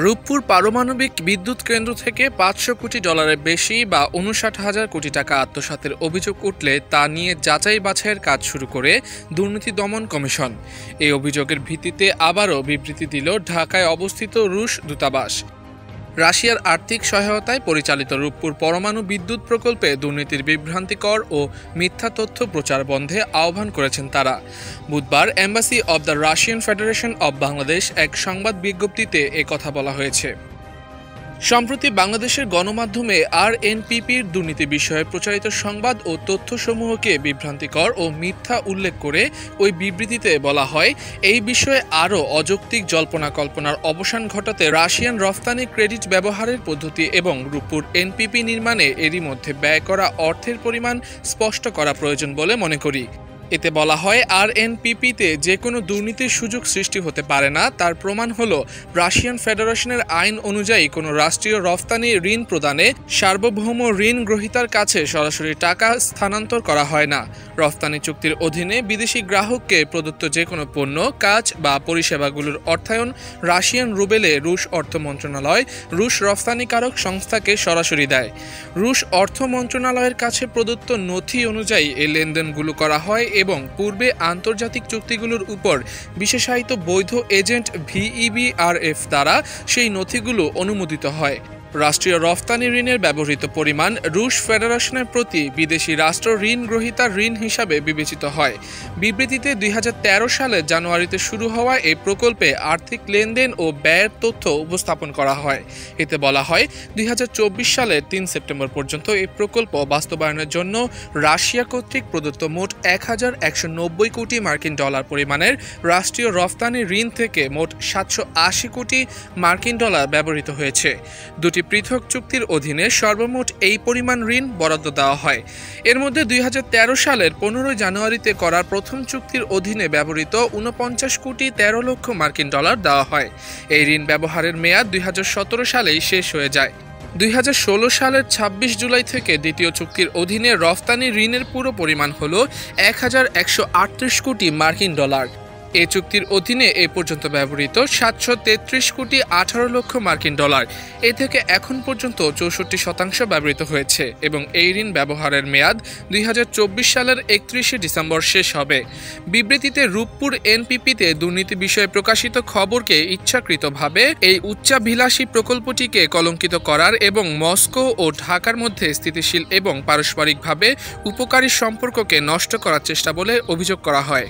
রূপপুর পারমাণবিক বিদ্যুৎ কেন্দ্র থেকে $500 কোটি বেশি বা ৫৯,০০০ কোটি টাকা আত্মসাতের অভিযোগ উঠলে তা নিয়ে যাচাই বাছাইয়ের কাজ শুরু করে দুর্নীতি দমন কমিশন। এই অভিযোগের ভিত্তিতে আবারও বিবৃতি দিল ঢাকায় অবস্থিত রুশ দূতাবাস। রাশিয়ার আর্থিক সহায়তায় পরিচালিত রূপপুর পরমাণু বিদ্যুৎ প্রকল্পে দুর্নীতির বিভ্রান্তিকর ও মিথ্যা তথ্য প্রচার বন্ধে আহ্বান করেছেন তারা। বুধবার embassy of the Russian federation of Bangladesh এক সংবাদ বিজ্ঞপ্তিতে কথা বলা হয়েছে। সম্প্রতি বাংলাদেশের গণমাধ্যমে আরএনপিপির দুর্নীতি বিষয়ে প্রচারিত সংবাদ ও তথ্যসমূহকে বিভ্রান্তিকর ও মিথ্যা উল্লেখ করে ওই বিবৃতিতে বলা হয়, এই বিষয়ে আরও অযৌক্তিক জল্পনা কল্পনার অবসান ঘটাতে রাশিয়ান রফতানি ক্রেডিট ব্যবহারের পদ্ধতি এবং রূপপুর এনপিপি নির্মাণে এরই মধ্যে ব্যয় করা অর্থের পরিমাণ স্পষ্ট করা প্রয়োজন বলে মনে করি। এতে বলা হয়, আরএনপিপিতে যে কোনো দুর্নীতির সুযোগ সৃষ্টি হতে পারে না। তার প্রমাণ হলো রাশিয়ান ফেডারেশনের আইন অনুযায়ী কোনো রাষ্ট্রীয় রফতানি ঋণ প্রদানে সার্বভৌম ঋণ গ্রহীতার কাছে সরাসরি টাকা স্থানান্তর করা হয় না। রফতানি চুক্তির অধীনে বিদেশি গ্রাহককে প্রদত্ত যে কোনো পণ্য, কাজ বা পরিষেবাগুলোর অর্থায়ন রাশিয়ান রুবেলে রুশ অর্থ মন্ত্রণালয় রুশ রফতানিকারক সংস্থাকে সরাসরি দেয়। রুশ অর্থ মন্ত্রণালয়ের কাছে প্রদত্ত নথি অনুযায়ী এই লেনদেনগুলো করা হয় এবং পূর্বে আন্তর্জাতিক চুক্তিগুলোর উপর বিশেষায়িত বৈধ এজেন্ট ভিইবিআরএফ দ্বারা সেই নথিগুলো অনুমোদিত হয়। রাষ্ট্রীয় রফতানি ঋণের ব্যবহৃত পরিমাণ রুশ ফেডারেশনের প্রতি বিদেশি রাষ্ট্র ঋণ গ্রহীতার ঋণ হিসাবে বিবেচিত হয়। বিবৃতিতে ২০১৩ সালের জানুয়ারিতে শুরু হওয়া এই প্রকল্পে আর্থিক লেনদেন ও ব্যয়ের তথ্য উপস্থাপন করা হয়। এতে বলা হয়, ২০২৪ সালের ৩ সেপ্টেম্বর পর্যন্ত এই প্রকল্প বাস্তবায়নের জন্য রাশিয়া কর্তৃক প্রদত্ত মোট $১,১৯০ কোটি মার্কিন ডলার পরিমাণের রাষ্ট্রীয় রফতানি ঋণ থেকে মোট $৭৮০ কোটি মার্কিন ডলার ব্যবহৃত হয়েছে। দুটি পৃথক চুক্তির অধীনে সর্বমোট এই পরিমাণ ঋণ বরাদ্দ দেওয়া হয়। এর মধ্যে ২০১৩ সালের ১৫ জানুয়ারিতে করার প্রথম চুক্তির অধীনে ব্যবহৃত $৪৯,১৩,০০,০০০ মার্কিন ডলার দেওয়া হয়। এই ঋণ ব্যবহারের মেয়াদ ২০১৭ সালেই শেষ হয়ে যায়। ২০১৬ সালের ২৬ জুলাই থেকে দ্বিতীয় চুক্তির অধীনে রফতানি ঋণের পুরো পরিমাণ হল $১,১৩৮ কোটি মার্কিন ডলার। এই চুক্তির অধীনে এ পর্যন্ত ব্যবহৃত $৭৩৩ কোটি ১৮ লক্ষ মার্কিন ডলার। এ থেকে এখন পর্যন্ত ৬৪% ব্যবহৃত হয়েছে এবং এই ঋণ ব্যবহারের মেয়াদ ২০২৪ সালের ৩১ ডিসেম্বর শেষ হবে। বিবৃতিতে রূপপুর এনপিপিতে দুর্নীতি বিষয়ে প্রকাশিত খবরকে ইচ্ছাকৃতভাবে এই উচ্চাভিলাষী প্রকল্পটিকে কলঙ্কিত করার এবং মস্কো ও ঢাকার মধ্যে স্থিতিশীল এবং পারস্পরিকভাবে উপকারী সম্পর্ককে নষ্ট করার চেষ্টা বলে অভিযোগ করা হয়।